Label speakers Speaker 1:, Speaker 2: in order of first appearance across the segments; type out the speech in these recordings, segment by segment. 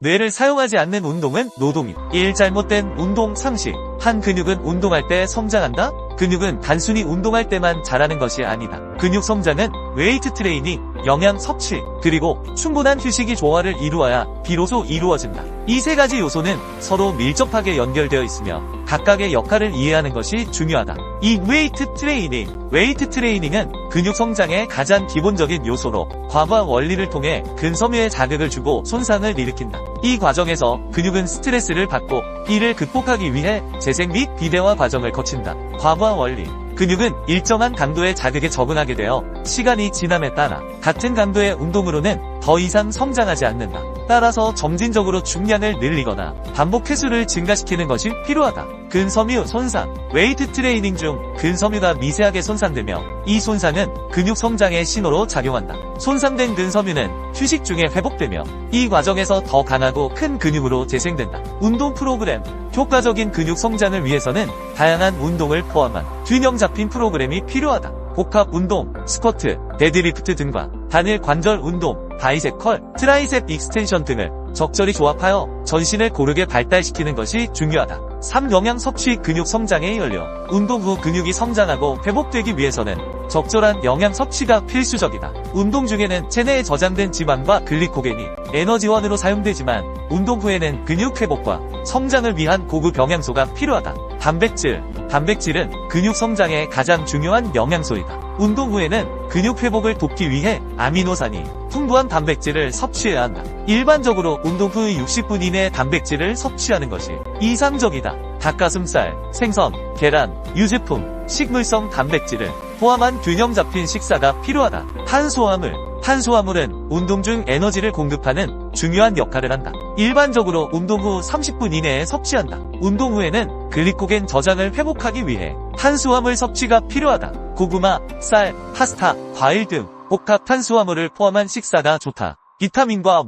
Speaker 1: 뇌를 사용하지 않는 운동은 노동이다. 1. 잘못된 운동 상식. 한 근육은 운동할 때 성장한다? 근육은 단순히 운동할 때만 자라는 것이 아니다. 근육 성장은 웨이트 트레이닝, 영양 섭취, 그리고 충분한 휴식이 조화를 이루어야 비로소 이루어진다. 이 세 가지 요소는 서로 밀접하게 연결되어 있으며 각각의 역할을 이해하는 것이 중요하다. 이 웨이트 트레이닝은 근육 성장의 가장 기본적인 요소로 과부하 원리를 통해 근섬유에 자극을 주고 손상을 일으킨다. 이 과정에서 근육은 스트레스를 받고 이를 극복하기 위해 재생 및 비대화 과정을 거친다. 과부하 원리. 근육은 일정한 강도의 자극에 적응하게 되어 시간이 지남에 따라 같은 강도의 운동으로는 더 이상 성장하지 않는다. 따라서 점진적으로 중량을 늘리거나 반복 횟수를 증가시키는 것이 필요하다. 근섬유 손상. 웨이트 트레이닝 중 근섬유가 미세하게 손상되며 이 손상은 근육 성장의 신호로 작용한다. 손상된 근섬유는 휴식 중에 회복되며 이 과정에서 더 강하고 큰 근육으로 재생된다. 운동 프로그램. 효과적인 근육 성장을 위해서는 다양한 운동을 포함한 균형 잡힌 프로그램이 필요하다. 복합 운동, 스쿼트, 데드리프트 등과 단일 관절 운동, 바이셉 컬, 트라이셉 익스텐션 등을 적절히 조합하여 전신을 고르게 발달시키는 것이 중요하다. 3. 영양 섭취. 근육 성장의 연료. 운동 후 근육이 성장하고 회복되기 위해서는 적절한 영양 섭취가 필수적이다. 운동 중에는 체내에 저장된 지방과 글리코겐이 에너지원으로 사용되지만 운동 후에는 근육 회복과 성장을 위한 고급 영양소가 필요하다. 단백질은 근육 성장에 가장 중요한 영양소이다. 운동 후에는 근육 회복을 돕기 위해 아미노산이 풍부한 단백질을 섭취해야 한다. 일반적으로 운동 후 60분 이내에 단백질을 섭취하는 것이 이상적이다. 닭가슴살, 생선, 계란, 유제품, 식물성 단백질을 포함한 균형 잡힌 식사가 필요하다. 탄수화물은 운동 중 에너지를 공급하는 중요한 역할을 한다. 일반적으로 운동 후 30분 이내에 섭취한다. 운동 후에는 글리코겐 저장을 회복하기 위해 탄수화물 섭취가 필요하다. 고구마, 쌀, 파스타, 과일 등 복합 탄수화물을 포함한 식사가 좋다. 비타민과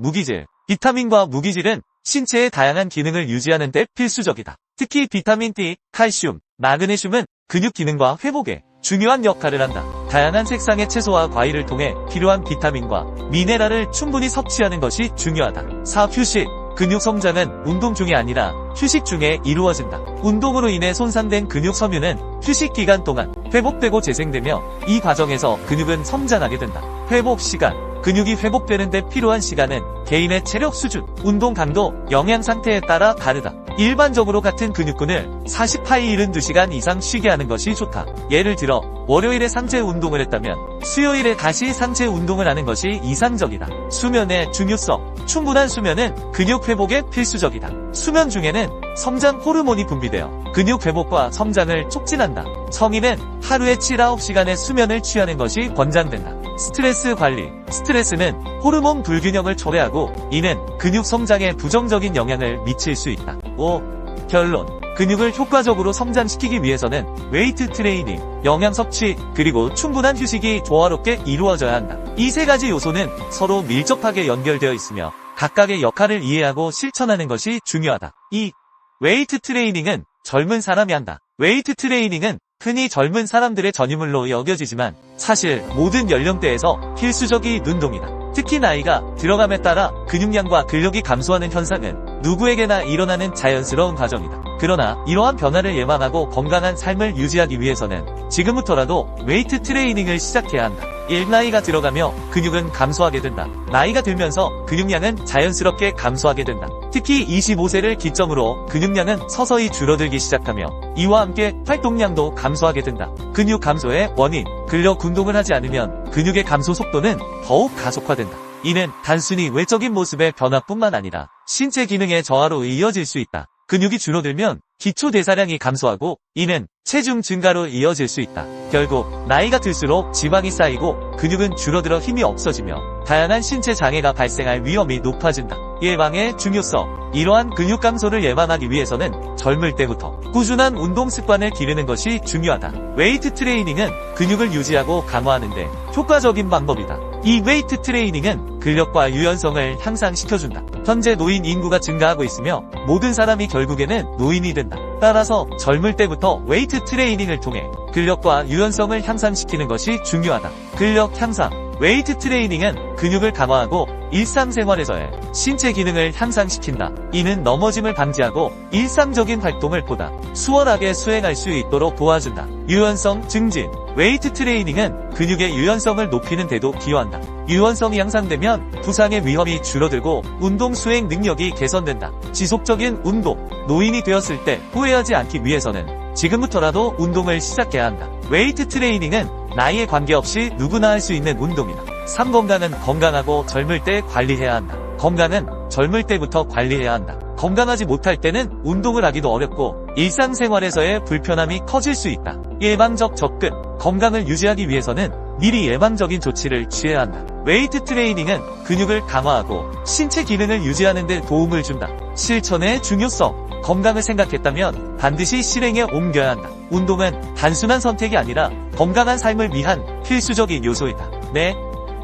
Speaker 1: 무기질은 신체의 다양한 기능을 유지하는 데 필수적이다. 특히 비타민 D, 칼슘, 마그네슘은 근육 기능과 회복에 중요한 역할을 한다. 다양한 색상의 채소와 과일을 통해 필요한 비타민과 미네랄을 충분히 섭취하는 것이 중요하다. 4. 휴식. 근육 성장은 운동 중이 아니라 휴식 중에 이루어진다. 운동으로 인해 손상된 근육 섬유는 휴식 기간 동안 회복되고 재생되며 이 과정에서 근육은 성장하게 된다. 회복 시간. 근육이 회복되는 데 필요한 시간은 개인의 체력 수준, 운동 강도, 영양 상태에 따라 다르다. 일반적으로 같은 근육군을 48일 72시간 이상 쉬게 하는 것이 좋다. 예를 들어 월요일에 상체 운동을 했다면 수요일에 다시 상체 운동을 하는 것이 이상적이다. 수면의 중요성. 충분한 수면은 근육 회복에 필수적이다. 수면 중에는 성장 호르몬이 분비되어 근육 회복과 성장을 촉진한다. 성인은 하루에 7-9시간의 수면을 취하는 것이 권장된다. 스트레스 관리. 스트레스는 호르몬 불균형을 초래하고 이는 근육 성장에 부정적인 영향을 미칠 수 있다. 5. 결론. 근육을 효과적으로 성장시키기 위해서는 웨이트 트레이닝, 영양 섭취, 그리고 충분한 휴식이 조화롭게 이루어져야 한다. 이 세 가지 요소는 서로 밀접하게 연결되어 있으며 각각의 역할을 이해하고 실천하는 것이 중요하다. 2. 웨이트 트레이닝은 젊은 사람이 한다. 웨이트 트레이닝은 흔히 젊은 사람들의 전유물로 여겨지지만 사실 모든 연령대에서 필수적인 운동이다. 특히 나이가 들어감에 따라 근육량과 근력이 감소하는 현상은 누구에게나 일어나는 자연스러운 과정이다. 그러나 이러한 변화를 예방하고 건강한 삶을 유지하기 위해서는 지금부터라도 웨이트 트레이닝을 시작해야 한다. 1. 나이가 들어가며 근육은 감소하게 된다. 나이가 들면서 근육량은 자연스럽게 감소하게 된다. 특히 25세를 기점으로 근육량은 서서히 줄어들기 시작하며 이와 함께 활동량도 감소하게 된다. 근육 감소의 원인. 근력 운동을 하지 않으면 근육의 감소 속도는 더욱 가속화된다. 이는 단순히 외적인 모습의 변화뿐만 아니라 신체 기능의 저하로 이어질 수 있다. 근육이 줄어들면 기초 대사량이 감소하고 이는 체중 증가로 이어질 수 있다. 결국 나이가 들수록 지방이 쌓이고 근육은 줄어들어 힘이 없어지며 다양한 신체 장애가 발생할 위험이 높아진다. 예방의 중요성. 이러한 근육 감소를 예방하기 위해서는 젊을 때부터 꾸준한 운동 습관을 기르는 것이 중요하다. 웨이트 트레이닝은 근육을 유지하고 강화하는 데 효과적인 방법이다. 이 웨이트 트레이닝은 근력과 유연성을 향상시켜준다. 현재 노인 인구가 증가하고 있으며 모든 사람이 결국에는 노인이 된다. 따라서 젊을 때부터 웨이트 트레이닝을 통해 근력과 유연성을 향상시키는 것이 중요하다. 근력 향상. 웨이트 트레이닝은 근육을 강화하고 일상생활에서의 신체 기능을 향상시킨다. 이는 넘어짐을 방지하고 일상적인 활동을 보다 수월하게 수행할 수 있도록 도와준다. 유연성 증진. 웨이트 트레이닝은 근육의 유연성을 높이는 데도 기여한다. 유연성이 향상되면 부상의 위험이 줄어들고 운동 수행 능력이 개선된다. 지속적인 운동. 노인이 되었을 때 후회하지 않기 위해서는 지금부터라도 운동을 시작해야 한다. 웨이트 트레이닝은 나이에 관계없이 누구나 할 수 있는 운동이다. 3. 건강은 건강하고 젊을 때 관리해야 한다. 건강은 젊을 때부터 관리해야 한다. 건강하지 못할 때는 운동을 하기도 어렵고 일상생활에서의 불편함이 커질 수 있다. 예방적 접근. 건강을 유지하기 위해서는 미리 예방적인 조치를 취해야 한다. 웨이트 트레이닝은 근육을 강화하고 신체 기능을 유지하는 데 도움을 준다. 실천의 중요성. 건강을 생각했다면 반드시 실행에 옮겨야 한다. 운동은 단순한 선택이 아니라 건강한 삶을 위한 필수적인 요소이다. 네.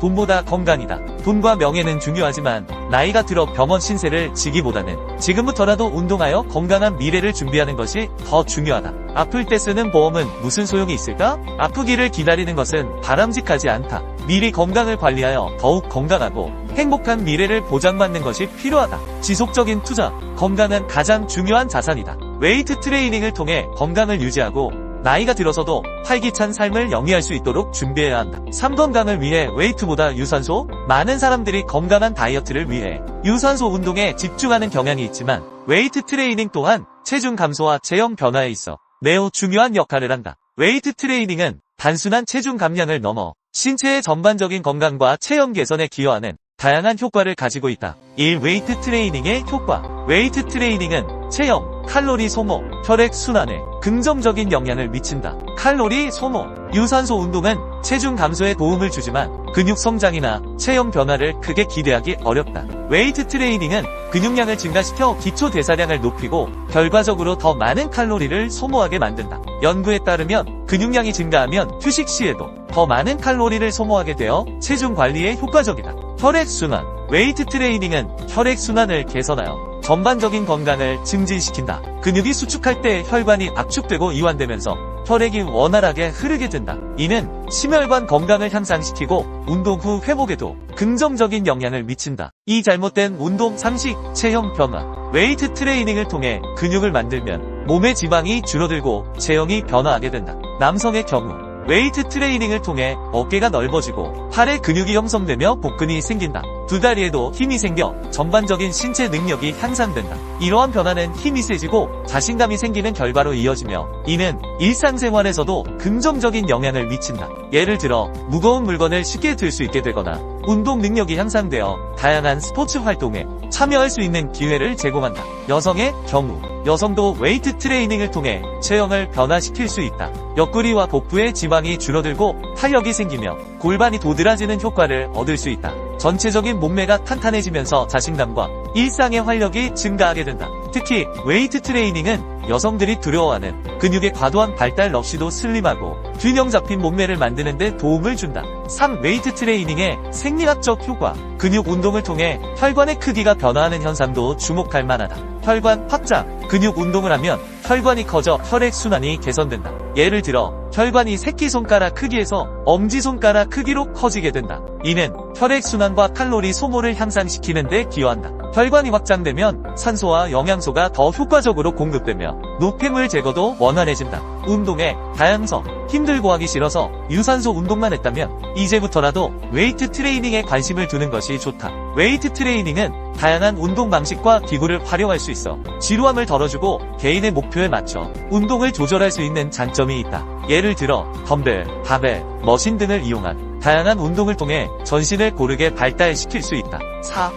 Speaker 1: 돈보다 건강이다. 돈과 명예는 중요하지만 나이가 들어 병원 신세를 지기보다는 지금부터라도 운동하여 건강한 미래를 준비하는 것이 더 중요하다. 아플 때 쓰는 보험은 무슨 소용이 있을까? 아프기를 기다리는 것은 바람직하지 않다. 미리 건강을 관리하여 더욱 건강하고 행복한 미래를 보장받는 것이 필요하다. 지속적인 투자. 건강은 가장 중요한 자산이다. 웨이트 트레이닝을 통해 건강을 유지하고 나이가 들어서도 활기찬 삶을 영위할 수 있도록 준비해야 한다. 3. 건강을 위해 웨이트보다 유산소. 많은 사람들이 건강한 다이어트를 위해 유산소 운동에 집중하는 경향이 있지만 웨이트 트레이닝 또한 체중 감소와 체형 변화에 있어 매우 중요한 역할을 한다. 웨이트 트레이닝은 단순한 체중 감량을 넘어 신체의 전반적인 건강과 체형 개선에 기여하는 다양한 효과를 가지고 있다. 1. 웨이트 트레이닝의 효과. 웨이트 트레이닝은 체형, 칼로리 소모, 혈액 순환에 긍정적인 영향을 미친다. 칼로리 소모. 유산소 운동은 체중 감소에 도움을 주지만 근육 성장이나 체형 변화를 크게 기대하기 어렵다. 웨이트 트레이닝은 근육량을 증가시켜 기초 대사량을 높이고 결과적으로 더 많은 칼로리를 소모하게 만든다. 연구에 따르면 근육량이 증가하면 휴식 시에도 더 많은 칼로리를 소모하게 되어 체중 관리에 효과적이다. 혈액순환. 웨이트 트레이닝은 혈액순환을 개선하여 전반적인 건강을 증진시킨다. 근육이 수축할 때 혈관이 압축되고 이완되면서 혈액이 원활하게 흐르게 된다. 이는 심혈관 건강을 향상시키고 운동 후 회복에도 긍정적인 영향을 미친다. 이 잘못된 운동 상식, 체형 변화. 웨이트 트레이닝을 통해 근육을 만들면 몸의 지방이 줄어들고 체형이 변화하게 된다. 남성의 경우 웨이트 트레이닝을 통해 어깨가 넓어지고 팔에 근육이 형성되며 복근이 생긴다. 두 다리에도 힘이 생겨 전반적인 신체 능력이 향상된다. 이러한 변화는 힘이 세지고 자신감이 생기는 결과로 이어지며 이는 일상생활에서도 긍정적인 영향을 미친다. 예를 들어 무거운 물건을 쉽게 들 수 있게 되거나 운동 능력이 향상되어 다양한 스포츠 활동에 참여할 수 있는 기회를 제공한다. 여성의 경우 여성도 웨이트 트레이닝을 통해 체형을 변화시킬 수 있다. 옆구리와 복부의 지방이 줄어들고 탄력이 생기며 골반이 도드라지는 효과를 얻을 수 있다. 전체적인 몸매가 탄탄해지면서 자신감과 일상의 활력이 증가하게 된다. 특히 웨이트 트레이닝은 여성들이 두려워하는 근육의 과도한 발달 없이도 슬림하고 균형 잡힌 몸매를 만드는 데 도움을 준다. 3. 웨이트 트레이닝의 생리학적 효과. 근육 운동을 통해 혈관의 크기가 변화하는 현상도 주목할 만하다. 혈관 확장. 근육 운동을 하면 혈관이 커져 혈액순환이 개선된다. 예를 들어 혈관이 새끼손가락 크기에서 엄지손가락 크기로 커지게 된다. 이는 혈액순환과 칼로리 소모를 향상시키는 데 기여한다. 혈관이 확장되면 산소와 영양소가 더 효과적으로 공급되며 노폐물 제거도 원활해진다. 운동의 다양성. 힘들고 하기 싫어서 유산소 운동만 했다면 이제부터라도 웨이트 트레이닝에 관심을 두는 것이 좋다. 웨이트 트레이닝은 다양한 운동 방식과 기구를 활용할 수 있어 지루함을 덜어주고 개인의 목표에 맞춰 운동을 조절할 수 있는 장점이 있다. 예를 들어 덤벨, 바벨, 머신 등을 이용한 다양한 운동을 통해 전신을 고르게 발달시킬 수 있다. 4.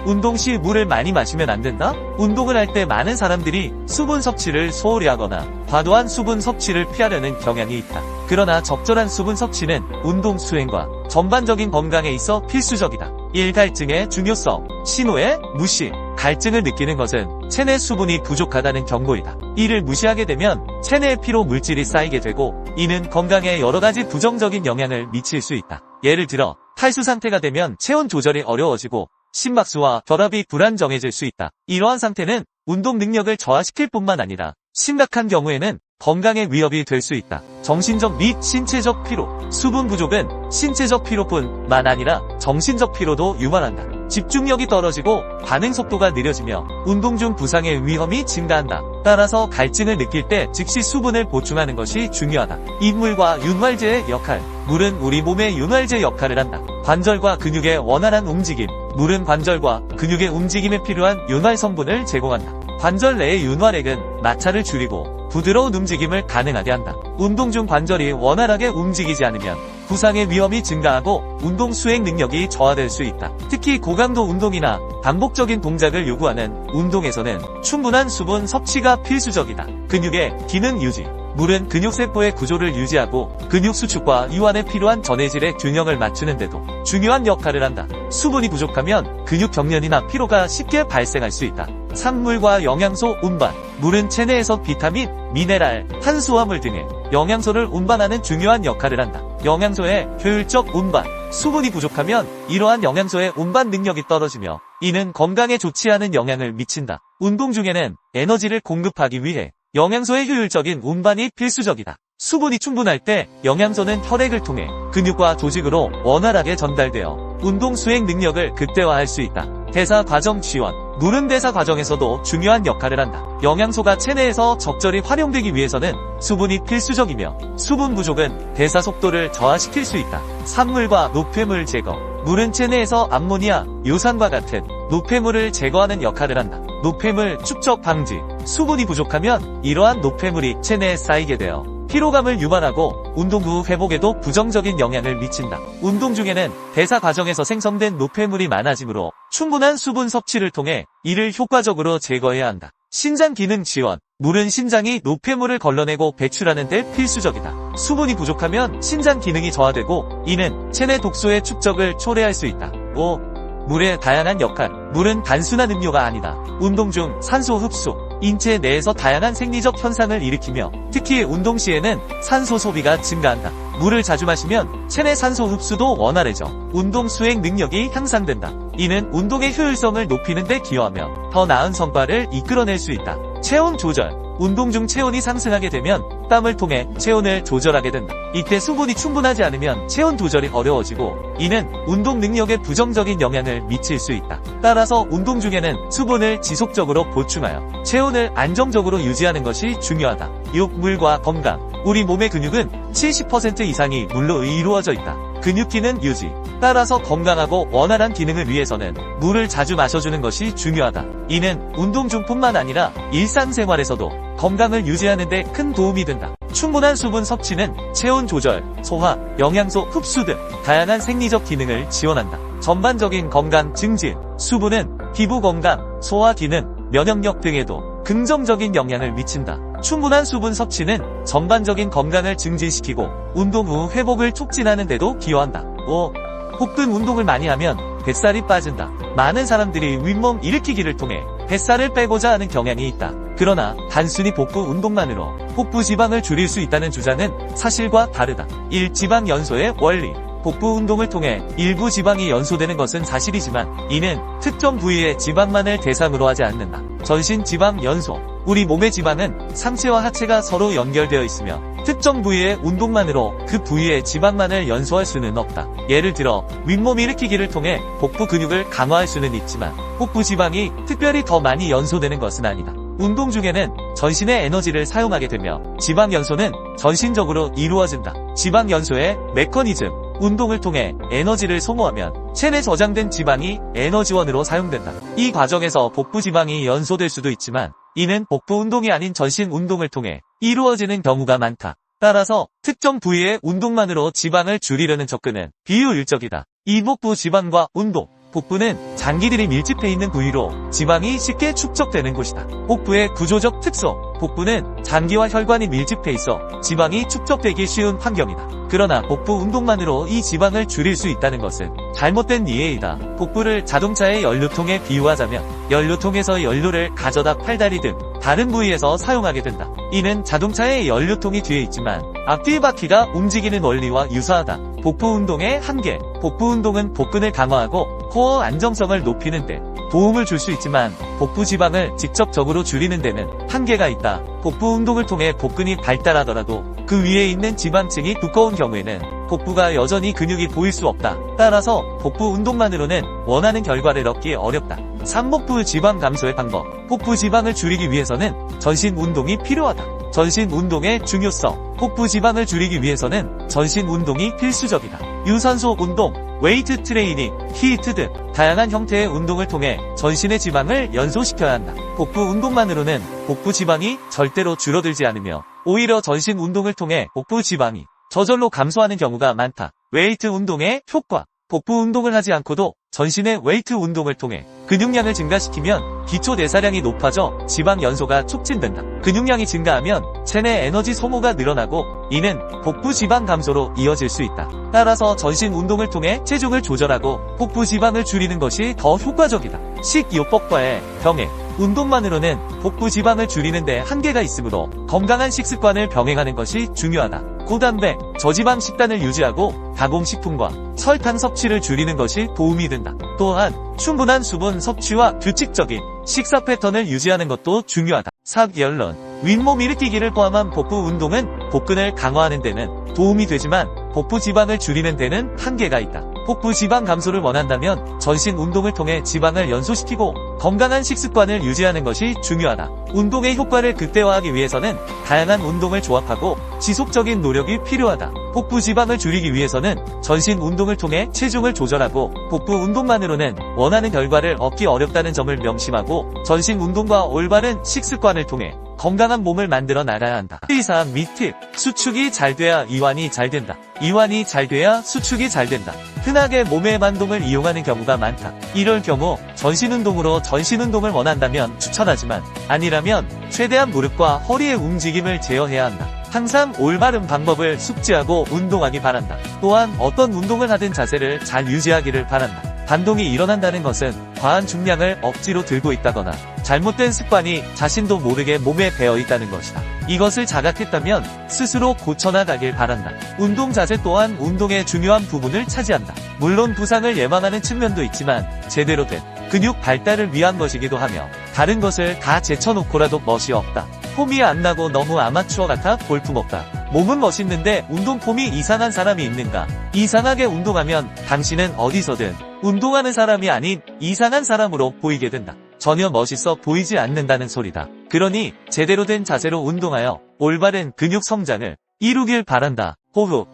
Speaker 1: 운동 시 물을 많이 마시면 안 된다? 운동을 할 때 많은 사람들이 수분 섭취를 소홀히 하거나 과도한 수분 섭취를 피하려는 경향이 있다. 그러나 적절한 수분 섭취는 운동 수행과 전반적인 건강에 있어 필수적이다. 1. 갈증의 중요성. 신호의 무시. 갈증을 느끼는 것은 체내 수분이 부족하다는 경고이다. 이를 무시하게 되면 체내에 피로 물질이 쌓이게 되고 이는 건강에 여러가지 부정적인 영향을 미칠 수 있다. 예를 들어 탈수 상태가 되면 체온 조절이 어려워지고 심박수와 혈압이 불안정해질 수 있다. 이러한 상태는 운동 능력을 저하시킬 뿐만 아니라 심각한 경우에는 건강에 위협이 될 수 있다. 정신적 및 신체적 피로. 수분 부족은 신체적 피로뿐만 아니라 정신적 피로도 유발한다. 집중력이 떨어지고 반응 속도가 느려지며 운동 중 부상의 위험이 증가한다. 따라서 갈증을 느낄 때 즉시 수분을 보충하는 것이 중요하다. 인물과 윤활제의 역할. 물은 우리 몸의 윤활제 역할을 한다. 관절과 근육의 원활한 움직임. 물은 관절과 근육의 움직임에 필요한 윤활 성분을 제공한다. 관절 내의 윤활액은 마찰을 줄이고 부드러운 움직임을 가능하게 한다. 운동 중 관절이 원활하게 움직이지 않으면 부상의 위험이 증가하고 운동 수행 능력이 저하될 수 있다. 특히 고강도 운동이나 반복적인 동작을 요구하는 운동에서는 충분한 수분 섭취가 필수적이다. 근육의 기능 유지. 물은 근육세포의 구조를 유지하고 근육 수축과 이완에 필요한 전해질의 균형을 맞추는 데도 중요한 역할을 한다. 수분이 부족하면 근육 경련이나 피로가 쉽게 발생할 수 있다. 산물과 영양소 운반. 물은 체내에서 비타민, 미네랄, 탄수화물 등의 영양소를 운반하는 중요한 역할을 한다. 영양소의 효율적 운반. 수분이 부족하면 이러한 영양소의 운반 능력이 떨어지며 이는 건강에 좋지 않은 영향을 미친다. 운동 중에는 에너지를 공급하기 위해 영양소의 효율적인 운반이 필수적이다. 수분이 충분할 때 영양소는 혈액을 통해 근육과 조직으로 원활하게 전달되어 운동 수행 능력을 극대화할 수 있다. 대사 과정 지원. 물은 대사 과정에서도 중요한 역할을 한다. 영양소가 체내에서 적절히 활용되기 위해서는 수분이 필수적이며 수분 부족은 대사 속도를 저하시킬 수 있다. 산물과 노폐물 제거. 물은 체내에서 암모니아, 요산과 같은 노폐물을 제거하는 역할을 한다. 노폐물 축적 방지. 수분이 부족하면 이러한 노폐물이 체내에 쌓이게 되어 피로감을 유발하고 운동 후 회복에도 부정적인 영향을 미친다. 운동 중에는 대사 과정에서 생성된 노폐물이 많아지므로 충분한 수분 섭취를 통해 이를 효과적으로 제거해야 한다. 신장 기능 지원. 물은 신장이 노폐물을 걸러내고 배출하는 데 필수적이다. 수분이 부족하면 신장 기능이 저하되고 이는 체내 독소의 축적을 초래할 수 있다. 5. 물의 다양한 역할. 물은 단순한 음료가 아니다. 운동 중 산소 흡수, 인체 내에서 다양한 생리적 현상을 일으키며 특히 운동 시에는 산소 소비가 증가한다. 물을 자주 마시면 체내 산소 흡수도 원활해져 운동 수행 능력이 향상된다. 이는 운동의 효율성을 높이는 데 기여하며 더 나은 성과를 이끌어낼 수 있다. 체온 조절. 운동 중 체온이 상승하게 되면 땀을 통해 체온을 조절하게 된다. 이때 수분이 충분하지 않으면 체온 조절이 어려워지고 이는 운동 능력에 부정적인 영향을 미칠 수 있다. 따라서 운동 중에는 수분을 지속적으로 보충하여 체온을 안정적으로 유지하는 것이 중요하다. 6. 물과 건강. 우리 몸의 근육은 70% 이상이 물로 이루어져 있다. 근육 기능 유지. 따라서 건강하고 원활한 기능을 위해서는 물을 자주 마셔주는 것이 중요하다. 이는 운동 중뿐만 아니라 일상생활에서도 건강을 유지하는 데 큰 도움이 된다. 충분한 수분 섭취는 체온 조절, 소화, 영양소 흡수 등 다양한 생리적 기능을 지원한다. 전반적인 건강 증진. 수분은 피부 건강, 소화 기능, 면역력 등에도 긍정적인 영향을 미친다. 충분한 수분 섭취는 전반적인 건강을 증진시키고 운동 후 회복을 촉진하는 데도 기여한다. 5. 복근 운동을 많이 하면 뱃살이 빠진다. 많은 사람들이 윗몸 일으키기를 통해 뱃살을 빼고자 하는 경향이 있다. 그러나 단순히 복부 운동만으로 복부 지방을 줄일 수 있다는 주장은 사실과 다르다. 1. 지방 연소의 원리. 복부 운동을 통해 일부 지방이 연소되는 것은 사실이지만 이는 특정 부위의 지방만을 대상으로 하지 않는다. 전신 지방 연소. 우리 몸의 지방은 상체와 하체가 서로 연결되어 있으며 특정 부위의 운동만으로 그 부위의 지방만을 연소할 수는 없다. 예를 들어 윗몸 일으키기를 통해 복부 근육을 강화할 수는 있지만 복부 지방이 특별히 더 많이 연소되는 것은 아니다. 운동 중에는 전신의 에너지를 사용하게 되며 지방 연소는 전신적으로 이루어진다. 지방 연소의 메커니즘. 운동을 통해 에너지를 소모하면 체내 저장된 지방이 에너지원으로 사용된다. 이 과정에서 복부 지방이 연소될 수도 있지만 이는 복부 운동이 아닌 전신 운동을 통해 이루어지는 경우가 많다. 따라서 특정 부위의 운동만으로 지방을 줄이려는 접근은 비효율적이다. 이복부 지방과 운동. 복부는 장기들이 밀집해 있는 부위로 지방이 쉽게 축적되는 곳이다. 복부의 구조적 특성. 복부는 장기와 혈관이 밀집해 있어 지방이 축적되기 쉬운 환경이다. 그러나 복부 운동만으로 이 지방을 줄일 수 있다는 것은 잘못된 이해이다. 복부를 자동차의 연료통에 비유하자면 연료통에서 연료를 가져다 팔다리 등 다른 부위에서 사용하게 된다. 이는 자동차의 연료통이 뒤에 있지만 앞뒤 바퀴가 움직이는 원리와 유사하다. 복부 운동의 한계. 복부 운동은 복근을 강화하고 코어 안정성을 높이는 데 도움을 줄 수 있지만 복부 지방을 직접적으로 줄이는 데는 한계가 있다. 복부 운동을 통해 복근이 발달하더라도 그 위에 있는 지방층이 두꺼운 경우에는 복부가 여전히 근육이 보일 수 없다. 따라서 복부 운동만으로는 원하는 결과를 얻기 어렵다. 3. 복부 지방 감소의 방법. 복부 지방을 줄이기 위해서는 전신 운동이 필요하다. 전신 운동의 중요성. 복부 지방을 줄이기 위해서는 전신 운동이 필수적이다. 유산소 운동, 웨이트 트레이닝, 히트 등 다양한 형태의 운동을 통해 전신의 지방을 연소시켜야 한다. 복부 운동만으로는 복부 지방이 절대로 줄어들지 않으며 오히려 전신 운동을 통해 복부 지방이 저절로 감소하는 경우가 많다. 웨이트 운동의 효과. 복부 운동을 하지 않고도 전신의 웨이트 운동을 통해 근육량을 증가시키면 기초 대사량이 높아져 지방 연소가 촉진된다. 근육량이 증가하면 체내 에너지 소모가 늘어나고 이는 복부 지방 감소로 이어질 수 있다. 따라서 전신 운동을 통해 체중을 조절하고 복부 지방을 줄이는 것이 더 효과적이다. 식이요법과의 병행. 운동만으로는 복부 지방을 줄이는 데 한계가 있으므로 건강한 식습관을 병행하는 것이 중요하다. 고단백, 저지방 식단을 유지하고 가공식품과 설탕 섭취를 줄이는 것이 도움이 된다. 또한 충분한 수분 섭취와 규칙적인 식사 패턴을 유지하는 것도 중요하다. 사결론. 윗몸 일으키기를 포함한 복부 운동은 복근을 강화하는 데는 도움이 되지만 복부 지방을 줄이는 데는 한계가 있다. 복부 지방 감소를 원한다면 전신 운동을 통해 지방을 연소시키고 건강한 식습관을 유지하는 것이 중요하다. 운동의 효과를 극대화하기 위해서는 다양한 운동을 조합하고 지속적인 노력이 필요하다. 복부 지방을 줄이기 위해서는 전신 운동을 통해 체중을 조절하고 복부 운동만으로는 원하는 결과를 얻기 어렵다는 점을 명심하고 전신 운동과 올바른 식습관을 통해 건강한 몸을 만들어 나가야 한다. 의사항 및 팁. 수축이 잘 돼야 이완이 잘 된다. 이완이 잘 돼야 수축이 잘 된다. 흔하게 몸의 반동을 이용하는 경우가 많다. 이럴 경우 전신 운동으로 전신 운동을 원한다면 추천하지만 아니라면 최대한 무릎과 허리의 움직임을 제어해야 한다. 항상 올바른 방법을 숙지하고 운동하기 바란다. 또한 어떤 운동을 하든 자세를 잘 유지하기를 바란다. 반동이 일어난다는 것은 과한 중량을 억지로 들고 있다거나 잘못된 습관이 자신도 모르게 몸에 배어 있다는 것이다. 이것을 자각했다면 스스로 고쳐나가길 바란다. 운동 자세 또한 운동의 중요한 부분을 차지한다. 물론 부상을 예방하는 측면도 있지만 제대로 된 근육 발달을 위한 것이기도 하며 다른 것을 다 제쳐놓고라도 멋이 없다. 폼이 안 나고 너무 아마추어 같아 볼품없다. 몸은 멋있는데 운동 폼이 이상한 사람이 있는가? 이상하게 운동하면 당신은 어디서든 운동하는 사람이 아닌 이상한 사람으로 보이게 된다. 전혀 멋있어 보이지 않는다는 소리다. 그러니 제대로 된 자세로 운동하여 올바른 근육 성장을 이루길 바란다. 호흡.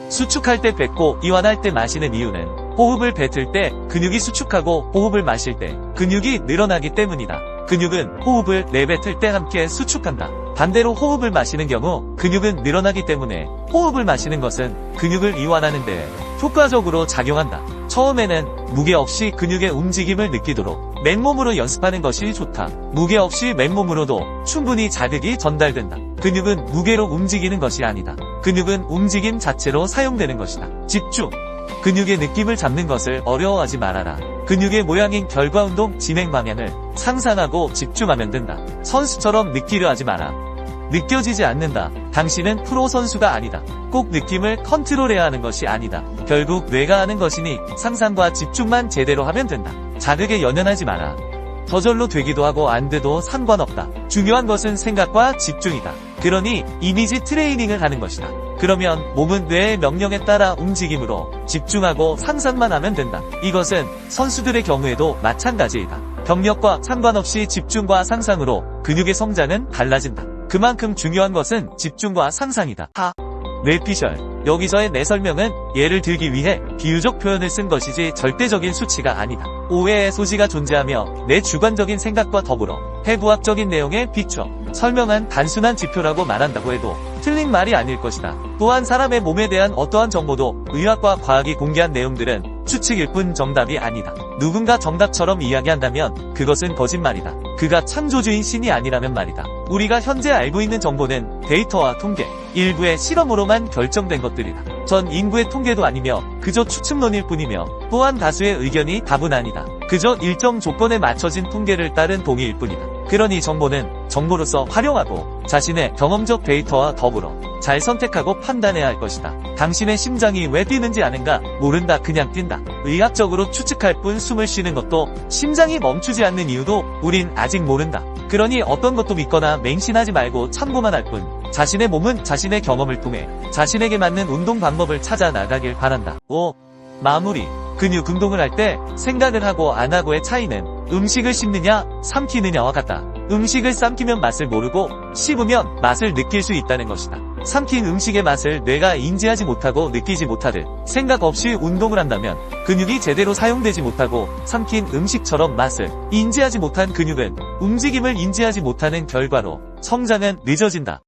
Speaker 1: 수축할 때 뱉고 이완할 때 마시는 이유는 호흡을 뱉을 때 근육이 수축하고 호흡을 마실 때 근육이 늘어나기 때문이다. 근육은 호흡을 내뱉을 때 함께 수축한다. 반대로 호흡을 마시는 경우 근육은 늘어나기 때문에 호흡을 마시는 것은 근육을 이완하는 데 효과적으로 작용한다. 처음에는 무게 없이 근육의 움직임을 느끼도록 맨몸으로 연습하는 것이 좋다. 무게 없이 맨몸으로도 충분히 자극이 전달된다. 근육은 무게로 움직이는 것이 아니다. 근육은 움직임 자체로 사용되는 것이다. 집중. 근육의 느낌을 잡는 것을 어려워하지 말아라. 근육의 모양인 결과운동 진행 방향을 상상하고 집중하면 된다. 선수처럼 느끼려 하지 마라. 느껴지지 않는다. 당신은 프로 선수가 아니다. 꼭 느낌을 컨트롤해야 하는 것이 아니다. 결국 뇌가 하는 것이니 상상과 집중만 제대로 하면 된다. 자극에 연연하지 마라. 저절로 되기도 하고 안 돼도 상관없다. 중요한 것은 생각과 집중이다. 그러니 이미지 트레이닝을 하는 것이다. 그러면 몸은 뇌의 명령에 따라 움직임으로 집중하고 상상만 하면 된다. 이것은 선수들의 경우에도 마찬가지이다. 경력과 상관없이 집중과 상상으로 근육의 성장은 달라진다. 그만큼 중요한 것은 집중과 상상이다. 뇌피셜. 여기서의 내 설명은 예를 들기 위해 비유적 표현을 쓴 것이지 절대적인 수치가 아니다. 오해의 소지가 존재하며 내 주관적인 생각과 더불어 해부학적인 내용에 비춰 설명한 단순한 지표라고 말한다고 해도 틀린 말이 아닐 것이다. 또한 사람의 몸에 대한 어떠한 정보도 의학과 과학이 공개한 내용들은 추측일 뿐 정답이 아니다. 누군가 정답처럼 이야기한다면 그것은 거짓말이다. 그가 창조주인 신이 아니라면 말이다. 우리가 현재 알고 있는 정보는 데이터와 통계, 일부의 실험으로만 결정된 것들이다. 전 인구의 통계도 아니며 그저 추측론일 뿐이며 또한 다수의 의견이 답은 아니다. 그저 일정 조건에 맞춰진 통계를 따른 동의일 뿐이다. 그러니 정보는 정보로서 활용하고 자신의 경험적 데이터와 더불어 잘 선택하고 판단해야 할 것이다. 당신의 심장이 왜 뛰는지 아는가? 모른다. 그냥 뛴다. 의학적으로 추측할 뿐 숨을 쉬는 것도 심장이 멈추지 않는 이유도 우린 아직 모른다. 그러니 어떤 것도 믿거나 맹신하지 말고 참고만 할 뿐 자신의 몸은 자신의 경험을 통해 자신에게 맞는 운동 방법을 찾아 나가길 바란다. 5. 마무리. 근육 운동을 할 때 생각을 하고 안 하고의 차이는 음식을 씹느냐 삼키느냐와 같다. 음식을 삼키면 맛을 모르고 씹으면 맛을 느낄 수 있다는 것이다. 삼킨 음식의 맛을 뇌가 인지하지 못하고 느끼지 못하듯 생각 없이 운동을 한다면 근육이 제대로 사용되지 못하고 삼킨 음식처럼 맛을 인지하지 못한 근육은 움직임을 인지하지 못하는 결과로 성장은 늦어진다.